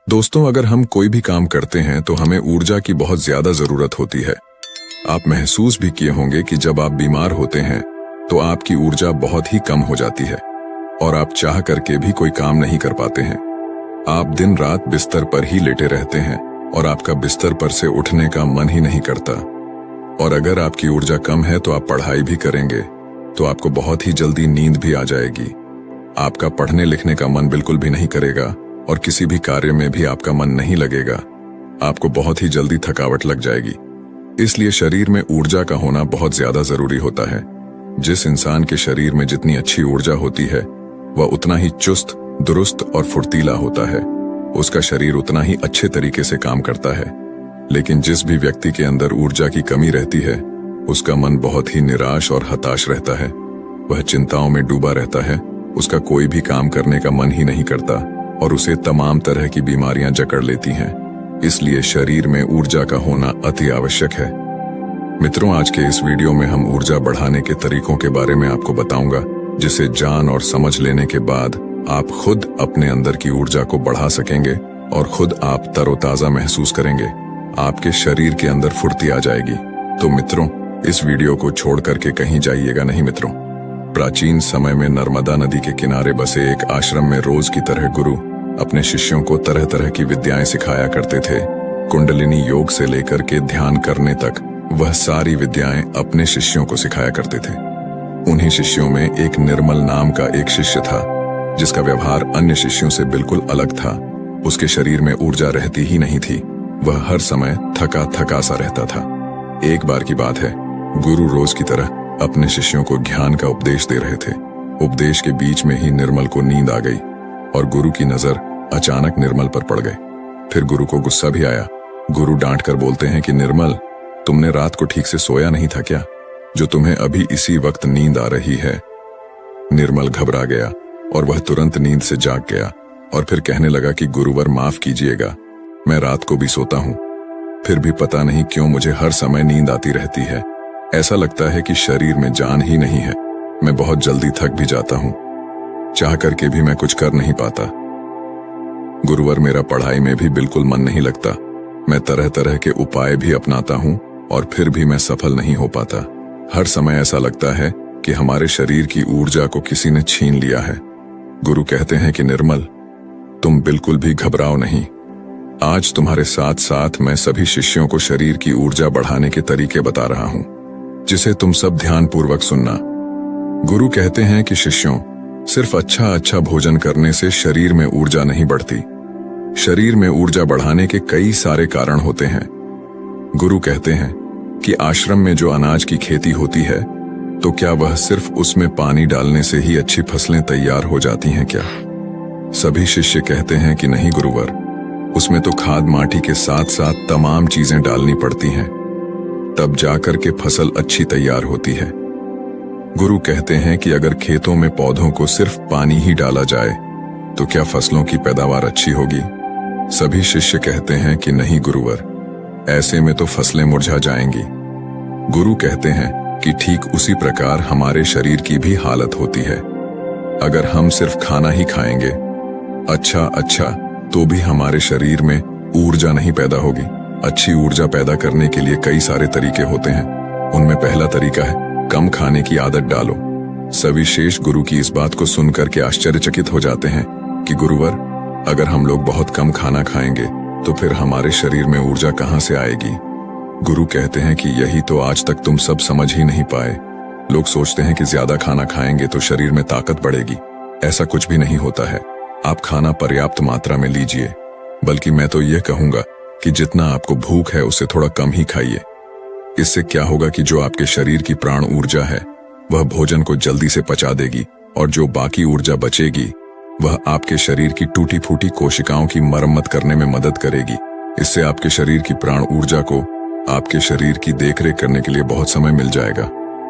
दोस्तों, अगर हम कोई भी काम करते हैं तो हमें ऊर्जा की बहुत ज्यादा जरूरत होती है। आप महसूस भी किए होंगे कि जब आप बीमार होते हैं तो आपकी ऊर्जा बहुत ही कम हो जाती है और आप चाह करके भी कोई काम नहीं कर पाते हैं। आप दिन रात बिस्तर पर ही लेटे रहते हैं और आपका बिस्तर पर से उठने का मन ही नहीं करता। और अगर आपकी ऊर्जा कम है तो आप पढ़ाई भी करेंगे तो आपको बहुत ही जल्दी नींद भी आ जाएगी। आपका पढ़ने लिखने का मन बिल्कुल भी नहीं करेगा और किसी भी कार्य में भी आपका मन नहीं लगेगा। आपको बहुत ही जल्दी थकावट लग जाएगी। इसलिए शरीर में ऊर्जा का होना बहुत ज्यादा जरूरी होता है। जिस इंसान के शरीर में जितनी अच्छी ऊर्जा होती है वह उतना ही चुस्त, दुरुस्त और फुर्तीला होता है। उसका शरीर उतना ही अच्छे तरीके से काम करता है। लेकिन जिस भी व्यक्ति के अंदर ऊर्जा की कमी रहती है उसका मन बहुत ही निराश और हताश रहता है। वह चिंताओं में डूबा रहता है। उसका कोई भी काम करने का मन ही नहीं करता और उसे तमाम तरह की बीमारियां जकड़ लेती हैं। इसलिए शरीर में ऊर्जा का होना अति आवश्यक है। मित्रों, आज के इस वीडियो में हम ऊर्जा बढ़ाने के तरीकों के बारे में आपको बताऊंगा, जिसे जान और समझ लेने के बाद आप खुद अपने अंदर की ऊर्जा को बढ़ा सकेंगे और खुद आप तरोताजा महसूस करेंगे। आपके शरीर के अंदर फुर्ती आ जाएगी। तो मित्रों, इस वीडियो को छोड़ करके कहीं जाइएगा नहीं। मित्रों, प्राचीन समय में नर्मदा नदी के किनारे बसे एक आश्रम में रोज की तरह गुरु अपने शिष्यों को तरह तरह की विद्याएं सिखाया करते थे। कुंडलिनी योग से लेकर के ध्यान करने तक वह सारी विद्याएं अपने शिष्यों को सिखाया करते थे। उन्हीं शिष्यों में एक निर्मल नाम का एक शिष्य था जिसका व्यवहार अन्य शिष्यों से बिल्कुल अलग था। उसके शरीर में ऊर्जा रहती ही नहीं थी। वह हर समय थका थका सा रहता था। एक बार की बात है, गुरु रोज की तरह अपने शिष्यों को ज्ञान का उपदेश दे रहे थे। उपदेश के बीच में ही निर्मल को नींद आ गई और गुरु की नजर अचानक निर्मल पर पड़ गई। फिर गुरु को गुस्सा भी आया। गुरु डांट कर बोलते हैं कि निर्मल, तुमने रात को ठीक से सोया नहीं था क्या, जो तुम्हें अभी इसी वक्त नींद आ रही है। निर्मल घबरा गया और वह तुरंत नींद से जाग गया और फिर कहने लगा कि गुरुवर, माफ कीजिएगा, मैं रात को भी सोता हूं, फिर भी पता नहीं क्यों मुझे हर समय नींद आती रहती है। ऐसा लगता है कि शरीर में जान ही नहीं है। मैं बहुत जल्दी थक भी जाता हूं, चाह करके भी मैं कुछ कर नहीं पाता। गुरुवर, मेरा पढ़ाई में भी बिल्कुल मन नहीं लगता। मैं तरह तरह के उपाय भी अपनाता हूं और फिर भी मैं सफल नहीं हो पाता। हर समय ऐसा लगता है कि हमारे शरीर की ऊर्जा को किसी ने छीन लिया है। गुरु कहते हैं कि निर्मल, तुम बिल्कुल भी घबराओ नहीं। आज तुम्हारे साथ साथ मैं सभी शिष्यों को शरीर की ऊर्जा बढ़ाने के तरीके बता रहा हूं, जिसे तुम सब ध्यानपूर्वक सुनना। गुरु कहते हैं कि शिष्यों, सिर्फ अच्छा भोजन करने से शरीर में ऊर्जा नहीं बढ़ती। शरीर में ऊर्जा बढ़ाने के कई सारे कारण होते हैं। गुरु कहते हैं कि आश्रम में जो अनाज की खेती होती है तो क्या वह सिर्फ उसमें पानी डालने से ही अच्छी फसलें तैयार हो जाती हैं क्या? सभी शिष्य कहते हैं कि नहीं गुरुवर, उसमें तो खाद माटी के साथ साथ तमाम चीजें डालनी पड़ती हैं, तब जाकर के फसल अच्छी तैयार होती है। गुरु कहते हैं कि अगर खेतों में पौधों को सिर्फ पानी ही डाला जाए तो क्या फसलों की पैदावार अच्छी होगी? सभी शिष्य कहते हैं कि नहीं गुरुवर, ऐसे में तो फसलें मुरझा जाएंगी। गुरु कहते हैं कि ठीक उसी प्रकार हमारे शरीर की भी हालत होती है। अगर हम सिर्फ खाना ही खाएंगे अच्छा तो भी हमारे शरीर में ऊर्जा नहीं पैदा होगी। अच्छी ऊर्जा पैदा करने के लिए कई सारे तरीके होते हैं। उनमें पहला तरीका है कम खाने की आदत डालो। सभी शेष गुरु की इस बात को सुनकर के आश्चर्यचकित हो जाते हैं कि गुरुवर, अगर हम लोग बहुत कम खाना खाएंगे तो फिर हमारे शरीर में ऊर्जा कहां से आएगी? गुरु कहते हैं कि यही तो आज तक तुम सब समझ ही नहीं पाए। लोग सोचते हैं कि ज्यादा खाना खाएंगे तो शरीर में ताकत बढ़ेगी। ऐसा कुछ भी नहीं होता है। आप खाना पर्याप्त मात्रा में लीजिए, बल्कि मैं तो यह कहूंगा कि जितना आपको भूख है उससे थोड़ा कम ही खाइए। इससे क्या होगा कि जो आपके शरीर की प्राण ऊर्जा है वह भोजन को जल्दी से पचा देगी और जो बाकी ऊर्जा बचेगी वह आपके शरीर की टूटी फूटी कोशिकाओं की मरम्मत करने में मदद करेगी। इससे आपके शरीर की प्राण ऊर्जा को आपके शरीर की देखरेख करने के लिए बहुत समय मिल जाएगा।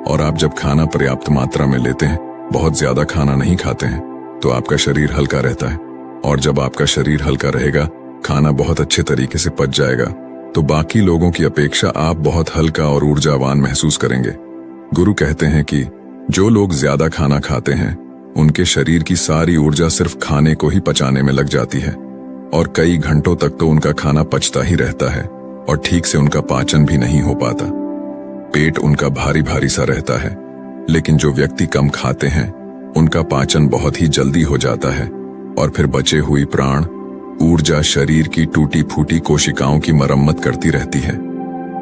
और आप जब खाना पर्याप्त मात्रा में लेते हैं, बहुत ज्यादा खाना नहीं खाते हैं, तो आपका शरीर हल्का रहता है। और जब आपका शरीर हल्का रहेगा, खाना बहुत अच्छे तरीके से पच जाएगा, तो बाकी लोगों की अपेक्षा आप बहुत हल्का और ऊर्जावान महसूस करेंगे। गुरु कहते हैं कि जो लोग ज्यादा खाना खाते हैं उनके शरीर की सारी ऊर्जा सिर्फ खाने को ही पचाने में लग जाती है और कई घंटों तक तो उनका खाना पचता ही रहता है और ठीक से उनका पाचन भी नहीं हो पाता। पेट उनका भारी भारी सा रहता है। लेकिन जो व्यक्ति कम खाते हैं उनका पाचन बहुत ही जल्दी हो जाता है और फिर बचे हुई प्राण ऊर्जा शरीर की टूटी फूटी कोशिकाओं की मरम्मत करती रहती है।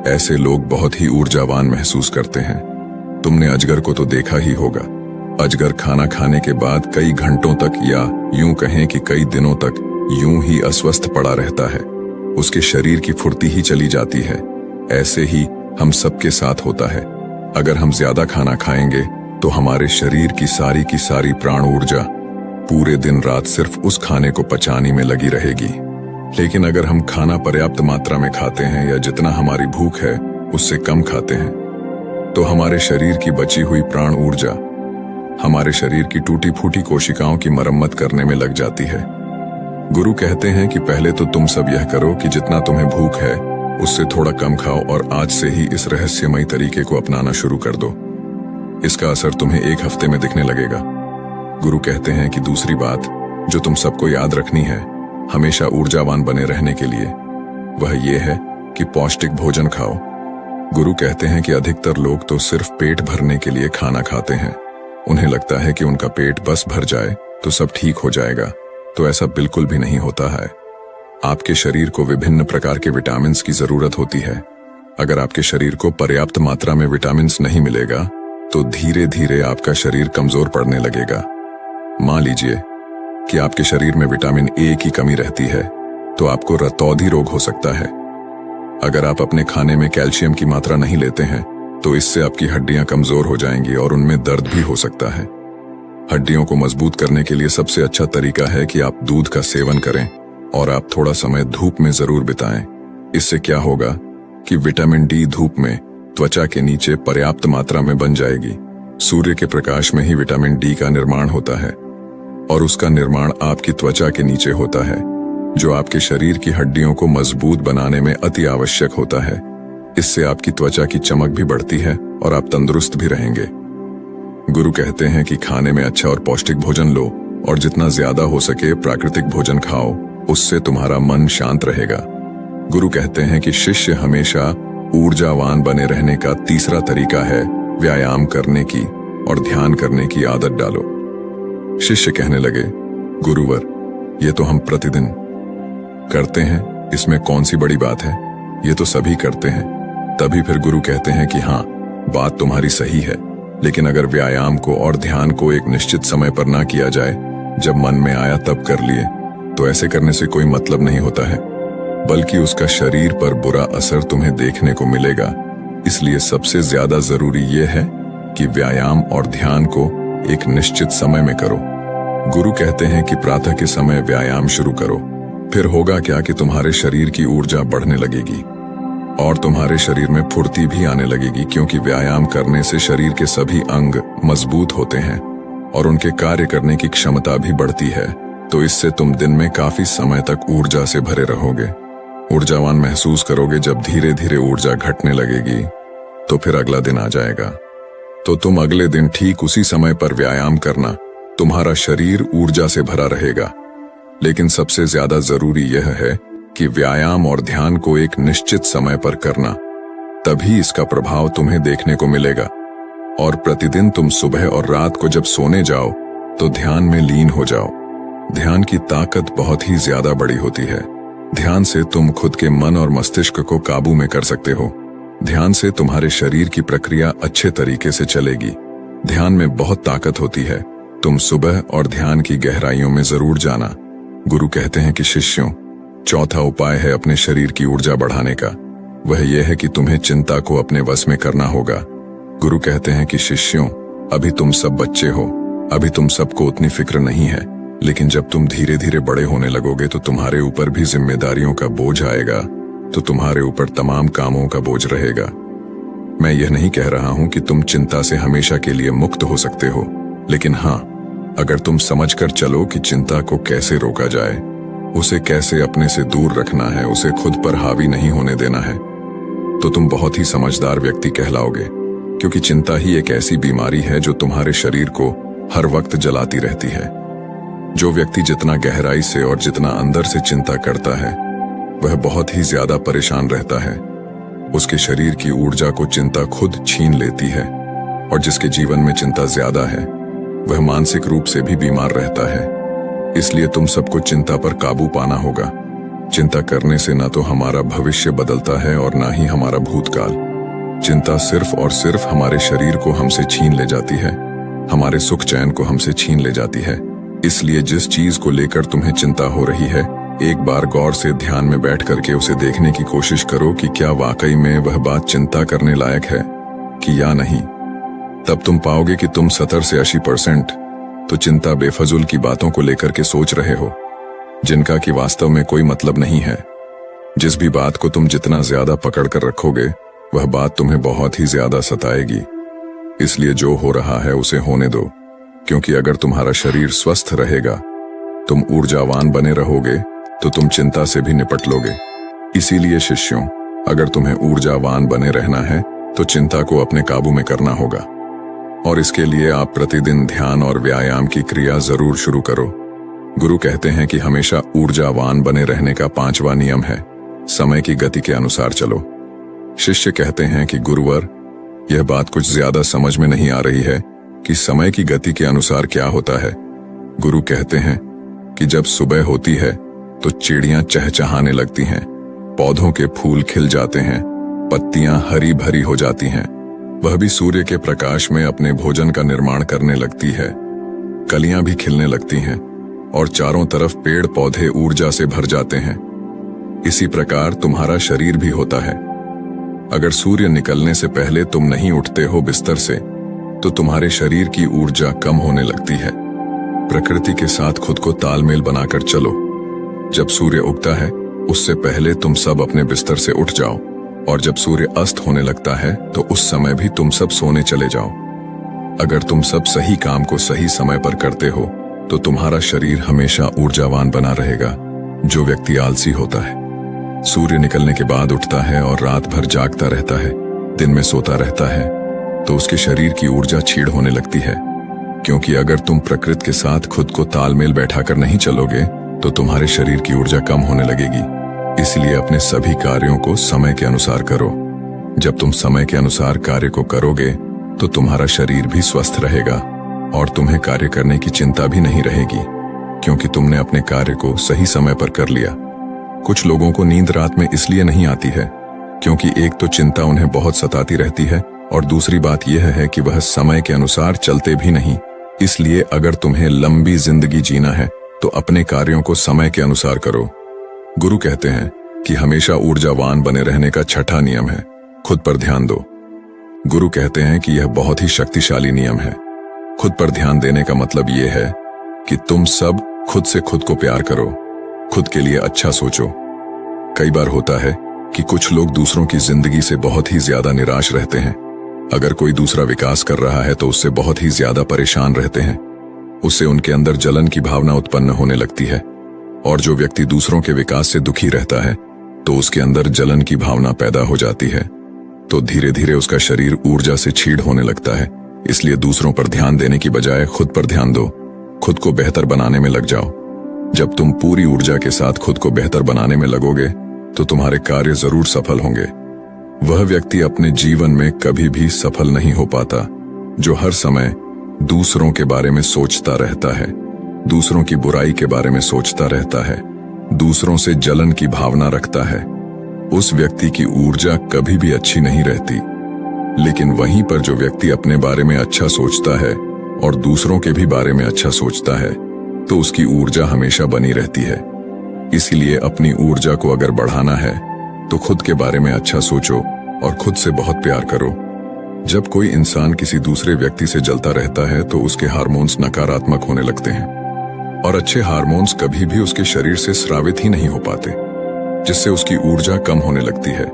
ऐसे लोग बहुत ही ऊर्जावान महसूस करते हैं। तुमने अजगर को तो देखा ही होगा। अजगर खाना खाने के बाद कई घंटों तक या यूं कहें कि कई दिनों तक यूं ही अस्वस्थ पड़ा रहता है। उसके शरीर की फुर्ती ही चली जाती है। ऐसे ही हम सबके साथ होता है। अगर हम ज्यादा खाना खाएंगे तो हमारे शरीर की सारी प्राण ऊर्जा पूरे दिन रात सिर्फ उस खाने को पचाने में लगी रहेगी। लेकिन अगर हम खाना पर्याप्त मात्रा में खाते हैं या जितना हमारी भूख है उससे कम खाते हैं तो हमारे शरीर की बची हुई प्राण ऊर्जा हमारे शरीर की टूटी फूटी कोशिकाओं की मरम्मत करने में लग जाती है। गुरु कहते हैं कि पहले तो तुम सब यह करो कि जितना तुम्हें भूख है उससे थोड़ा कम खाओ और आज से ही इस रहस्यमयी तरीके को अपनाना शुरू कर दो। इसका असर तुम्हें 1 हफ्ते में दिखने लगेगा। गुरु कहते हैं कि दूसरी बात जो तुम सबको याद रखनी है हमेशा ऊर्जावान बने रहने के लिए, वह ये है कि पौष्टिक भोजन खाओ। गुरु कहते हैं कि अधिकतर लोग तो सिर्फ पेट भरने के लिए खाना खाते हैं। उन्हें लगता है कि उनका पेट बस भर जाए तो सब ठीक हो जाएगा, तो ऐसा बिल्कुल भी नहीं होता है। आपके शरीर को विभिन्न प्रकार के विटामिन की जरूरत होती है। अगर आपके शरीर को पर्याप्त मात्रा में विटामिन नहीं मिलेगा तो धीरे धीरे आपका शरीर कमजोर पड़ने लगेगा। मान लीजिए कि आपके शरीर में विटामिन ए की कमी रहती है तो आपको रतौंधी रोग हो सकता है। अगर आप अपने खाने में कैल्शियम की मात्रा नहीं लेते हैं तो इससे आपकी हड्डियां कमजोर हो जाएंगी और उनमें दर्द भी हो सकता है। हड्डियों को मजबूत करने के लिए सबसे अच्छा तरीका है कि आप दूध का सेवन करें और आप थोड़ा समय धूप में जरूर बिताएं। इससे क्या होगा कि विटामिन डी धूप में त्वचा के नीचे पर्याप्त मात्रा में बन जाएगी। सूर्य के प्रकाश में ही विटामिन डी का निर्माण होता है और उसका निर्माण आपकी त्वचा के नीचे होता है, जो आपके शरीर की हड्डियों को मजबूत बनाने में अति आवश्यक होता है। इससे आपकी त्वचा की चमक भी बढ़ती है और आप तंदुरुस्त भी रहेंगे। गुरु कहते हैं कि खाने में अच्छा और पौष्टिक भोजन लो और जितना ज्यादा हो सके प्राकृतिक भोजन खाओ, उससे तुम्हारा मन शांत रहेगा। गुरु कहते हैं कि शिष्य हमेशा ऊर्जावान बने रहने का तीसरा तरीका है व्यायाम करने की और ध्यान करने की आदत डालो। शिष्य कहने लगे, गुरुवर, ये तो हम प्रतिदिन करते हैं, इसमें कौन सी बड़ी बात है, ये तो सभी करते हैं। तभी फिर गुरु कहते हैं कि हाँ, बात तुम्हारी सही है, लेकिन अगर व्यायाम को और ध्यान को एक निश्चित समय पर ना किया जाए, जब मन में आया तब कर लिए, तो ऐसे करने से कोई मतलब नहीं होता है, बल्कि उसका शरीर पर बुरा असर तुम्हें देखने को मिलेगा। इसलिए सबसे ज्यादा जरूरी यह है कि व्यायाम और ध्यान को एक निश्चित समय में करो। गुरु कहते हैं कि प्रातः के समय व्यायाम शुरू करो, फिर होगा क्या कि तुम्हारे शरीर की ऊर्जा बढ़ने लगेगी और तुम्हारे शरीर में फुर्ती भी आने लगेगी, क्योंकि व्यायाम करने से शरीर के सभी अंग मजबूत होते हैं और उनके कार्य करने की क्षमता भी बढ़ती है। तो इससे तुम दिन में काफी समय तक ऊर्जा से भरे रहोगे। ऊर्जावान महसूस करोगे। जब धीरे धीरे ऊर्जा घटने लगेगी तो फिर अगला दिन आ जाएगा, तो तुम अगले दिन ठीक उसी समय पर व्यायाम करना। तुम्हारा शरीर ऊर्जा से भरा रहेगा। लेकिन सबसे ज्यादा जरूरी यह है कि व्यायाम और ध्यान को एक निश्चित समय पर करना, तभी इसका प्रभाव तुम्हें देखने को मिलेगा। और प्रतिदिन तुम सुबह और रात को जब सोने जाओ तो ध्यान में लीन हो जाओ। ध्यान की ताकत बहुत ही ज्यादा बड़ी होती है। ध्यान से तुम खुद के मन और मस्तिष्क को काबू में कर सकते हो। ध्यान से तुम्हारे शरीर की प्रक्रिया अच्छे तरीके से चलेगी। ध्यान में बहुत ताकत होती है। तुम सुबह और ध्यान की गहराइयों में जरूर जाना। गुरु कहते हैं कि शिष्यों, चौथा उपाय है अपने शरीर की ऊर्जा बढ़ाने का। वह यह है कि तुम्हें चिंता को अपने वश में करना होगा। गुरु कहते हैं कि शिष्यों, अभी तुम सब बच्चे हो, अभी तुम सबको उतनी फिक्र नहीं है, लेकिन जब तुम धीरे धीरे बड़े होने लगोगे तो तुम्हारे ऊपर भी जिम्मेदारियों का बोझ आएगा, तो तुम्हारे ऊपर तमाम कामों का बोझ रहेगा। मैं यह नहीं कह रहा हूं कि तुम चिंता से हमेशा के लिए मुक्त हो सकते हो, लेकिन हाँ, अगर तुम समझकर चलो कि चिंता को कैसे रोका जाए, उसे कैसे अपने से दूर रखना है, उसे खुद पर हावी नहीं होने देना है, तो तुम बहुत ही समझदार व्यक्ति कहलाओगे। क्योंकि चिंता ही एक ऐसी बीमारी है जो तुम्हारे शरीर को हर वक्त जलाती रहती है। जो व्यक्ति जितना गहराई से और जितना अंदर से चिंता करता है वह बहुत ही ज्यादा परेशान रहता है। उसके शरीर की ऊर्जा को चिंता खुद छीन लेती है और जिसके जीवन में चिंता ज्यादा है वह मानसिक रूप से भी बीमार रहता है। इसलिए तुम सबको चिंता पर काबू पाना होगा। चिंता करने से ना तो हमारा भविष्य बदलता है और ना ही हमारा भूतकाल। चिंता सिर्फ और सिर्फ हमारे शरीर को हमसे छीन ले जाती है, हमारे सुख चैन को हमसे छीन ले जाती है। इसलिए जिस चीज को लेकर तुम्हें चिंता हो रही है, एक बार गौर से ध्यान में बैठ करके उसे देखने की कोशिश करो कि क्या वाकई में वह बात चिंता करने लायक है कि या नहीं। तब तुम पाओगे कि तुम 70 से 80% तो चिंता बेफजूल की बातों को लेकर के सोच रहे हो, जिनका कि वास्तव में कोई मतलब नहीं है। जिस भी बात को तुम जितना ज्यादा पकड़ कर रखोगे वह बात तुम्हें बहुत ही ज्यादा सताएगी। इसलिए जो हो रहा है उसे होने दो, क्योंकि अगर तुम्हारा शरीर स्वस्थ रहेगा, तुम ऊर्जावान बने रहोगे, तो तुम चिंता से भी निपट लोगे। इसीलिए शिष्यों, अगर तुम्हें ऊर्जावान बने रहना है तो चिंता को अपने काबू में करना होगा। और इसके लिए आप प्रतिदिन ध्यान और व्यायाम की क्रिया जरूर शुरू करो। गुरु कहते हैं कि हमेशा ऊर्जावान बने रहने का 5वां नियम है, समय की गति के अनुसार चलो। शिष्य कहते हैं कि गुरुवर, यह बात कुछ ज्यादा समझ में नहीं आ रही है कि समय की गति के अनुसार क्या होता है। गुरु कहते हैं कि जब सुबह होती है तो चिड़ियां चहचहाने लगती हैं, पौधों के फूल खिल जाते हैं, पत्तियां हरी भरी हो जाती हैं, वह भी सूर्य के प्रकाश में अपने भोजन का निर्माण करने लगती है, कलियां भी खिलने लगती हैं और चारों तरफ पेड़ पौधे ऊर्जा से भर जाते हैं। इसी प्रकार तुम्हारा शरीर भी होता है। अगर सूर्य निकलने से पहले तुम नहीं उठते हो बिस्तर से, तो तुम्हारे शरीर की ऊर्जा कम होने लगती है। प्रकृति के साथ खुद को तालमेल बनाकर चलो। जब सूर्य उगता है उससे पहले तुम सब अपने बिस्तर से उठ जाओ, और जब सूर्य अस्त होने लगता है तो उस समय भी तुम सब सोने चले जाओ। अगर तुम सब सही काम को सही समय पर करते हो तो तुम्हारा शरीर हमेशा ऊर्जावान बना रहेगा। जो व्यक्ति आलसी होता है, सूर्य निकलने के बाद उठता है और रात भर जागता रहता है, दिन में सोता रहता है, तो उसके शरीर की ऊर्जा छीड़ होने लगती है। क्योंकि अगर तुम प्रकृति के साथ खुद को तालमेल बैठाकर नहीं चलोगे तो तुम्हारे शरीर की ऊर्जा कम होने लगेगी। इसलिए अपने सभी कार्यों को समय के अनुसार करो। जब तुम समय के अनुसार कार्य को करोगे तो तुम्हारा शरीर भी स्वस्थ रहेगा और तुम्हें कार्य करने की चिंता भी नहीं रहेगी, क्योंकि तुमने अपने कार्य को सही समय पर कर लिया। कुछ लोगों को नींद रात में इसलिए नहीं आती है क्योंकि एक तो चिंता उन्हें बहुत सताती रहती है और दूसरी बात यह है कि वह समय के अनुसार चलते भी नहीं। इसलिए अगर तुम्हें लंबी जिंदगी जीना है तो अपने कार्यों को समय के अनुसार करो। गुरु कहते हैं कि हमेशा ऊर्जावान बने रहने का 6ठा नियम है, खुद पर ध्यान दो। गुरु कहते हैं कि यह बहुत ही शक्तिशाली नियम है। खुद पर ध्यान देने का मतलब यह है कि तुम सब खुद से खुद को प्यार करो, खुद के लिए अच्छा सोचो। कई बार होता है कि कुछ लोग दूसरों की जिंदगी से बहुत ही ज्यादा निराश रहते हैं। अगर कोई दूसरा विकास कर रहा है तो उससे बहुत ही ज्यादा परेशान रहते हैं। उससे उनके अंदर जलन की भावना उत्पन्न होने लगती है, और जो व्यक्ति दूसरों के विकास से दुखी रहता है तो उसके अंदर जलन की भावना पैदा हो जाती है, तो धीरे धीरे उसका शरीर ऊर्जा से छीड़ होने लगता है। इसलिए दूसरों पर ध्यान देने की बजाय खुद पर ध्यान दो, खुद को बेहतर बनाने में लग जाओ। जब तुम पूरी ऊर्जा के साथ खुद को बेहतर बनाने में लगोगे तो तुम्हारे कार्य जरूर सफल होंगे। वह व्यक्ति अपने जीवन में कभी भी सफल नहीं हो पाता जो हर समय दूसरों के बारे में सोचता रहता है, दूसरों की बुराई के बारे में सोचता रहता है, दूसरों से जलन की भावना रखता है। उस व्यक्ति की ऊर्जा कभी भी अच्छी नहीं रहती। लेकिन वहीं पर जो व्यक्ति अपने बारे में अच्छा सोचता है और दूसरों के भी बारे में अच्छा सोचता है तो उसकी ऊर्जा हमेशा बनी रहती है। इसीलिए अपनी ऊर्जा को अगर बढ़ाना है तो खुद के बारे में अच्छा सोचो और खुद से बहुत प्यार करो। जब कोई इंसान किसी दूसरे व्यक्ति से जलता रहता है तो उसके हार्मोन्स नकारात्मक होने लगते हैं और अच्छे हार्मोन्स कभी भी उसके शरीर से स्रावित ही नहीं हो पाते, जिससे उसकी ऊर्जा कम होने लगती है।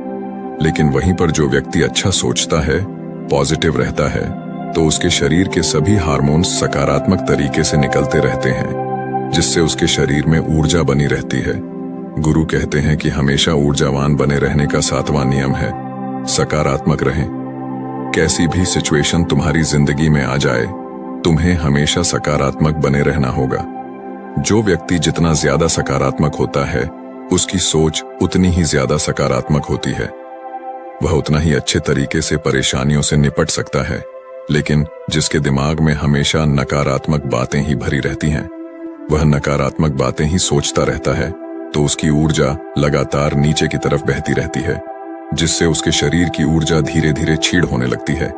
लेकिन वहीं पर जो व्यक्ति अच्छा सोचता है, पॉजिटिव रहता है, तो उसके शरीर के सभी हार्मोन्स सकारात्मक तरीके से निकलते रहते हैं, जिससे उसके शरीर में ऊर्जा बनी रहती है। गुरु कहते हैं कि हमेशा ऊर्जावान बने रहने का 7वां नियम है, सकारात्मक रहें। कैसी भी सिचुएशन तुम्हारी जिंदगी में आ जाए, तुम्हें हमेशा सकारात्मक बने रहना होगा। जो व्यक्ति जितना ज्यादा सकारात्मक होता है उसकी सोच उतनी ही ज्यादा सकारात्मक होती है। वह उतना ही अच्छे तरीके से परेशानियों से निपट सकता है। लेकिन जिसके दिमाग में हमेशा नकारात्मक बातें ही भरी रहती हैं, वह नकारात्मक बातें ही सोचता रहता है, तो उसकी ऊर्जा लगातार नीचे की तरफ बहती रहती है, जिससे उसके शरीर की ऊर्जा धीरे धीरे क्षीण होने लगती है।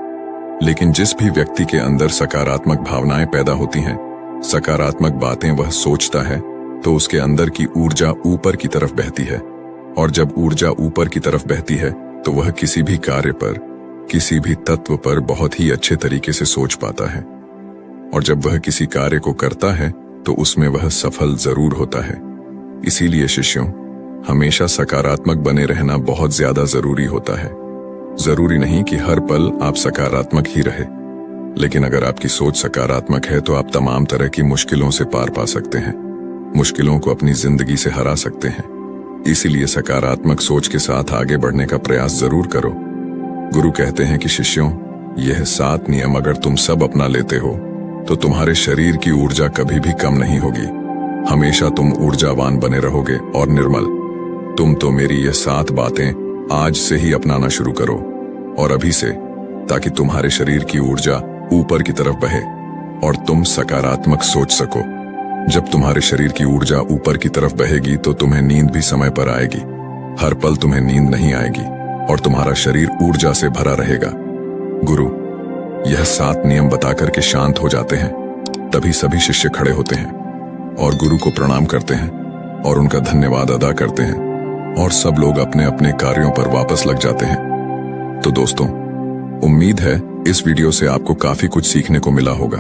लेकिन जिस भी व्यक्ति के अंदर सकारात्मक भावनाएं पैदा होती हैं, सकारात्मक बातें वह सोचता है, तो उसके अंदर की ऊर्जा ऊपर की तरफ बहती है। और जब ऊर्जा ऊपर की तरफ बहती है तो वह किसी भी कार्य पर, किसी भी तत्व पर बहुत ही अच्छे तरीके से सोच पाता है। और जब वह किसी कार्य को करता है तो उसमें वह सफल जरूर होता है। इसीलिए शिष्यों, हमेशा सकारात्मक बने रहना बहुत ज्यादा जरूरी होता है। जरूरी नहीं कि हर पल आप सकारात्मक ही रहे, लेकिन अगर आपकी सोच सकारात्मक है तो आप तमाम तरह की मुश्किलों से पार पा सकते हैं, मुश्किलों को अपनी जिंदगी से हरा सकते हैं। इसीलिए सकारात्मक सोच के साथ आगे बढ़ने का प्रयास जरूर करो। गुरु कहते हैं कि शिष्यों, यह 7 नियम अगर तुम सब अपना लेते हो तो तुम्हारे शरीर की ऊर्जा कभी भी कम नहीं होगी। हमेशा तुम ऊर्जावान बने रहोगे और निर्मल। तुम तो मेरी ये 7 बातें आज से ही अपनाना शुरू करो, और अभी से, ताकि तुम्हारे शरीर की ऊर्जा ऊपर की तरफ बहे और तुम सकारात्मक सोच सको। जब तुम्हारे शरीर की ऊर्जा ऊपर की तरफ बहेगी तो तुम्हें नींद भी समय पर आएगी। हर पल तुम्हें नींद नहीं आएगी और तुम्हारा शरीर ऊर्जा से भरा रहेगा। गुरु यह 7 नियम बताकर के शांत हो जाते हैं। तभी सभी शिष्य खड़े होते हैं और गुरु को प्रणाम करते हैं और उनका धन्यवाद अदा करते हैं, और सब लोग अपने अपने कार्यों पर वापस लग जाते हैं। तो दोस्तों, उम्मीद है इस वीडियो से आपको काफी कुछ सीखने को मिला होगा।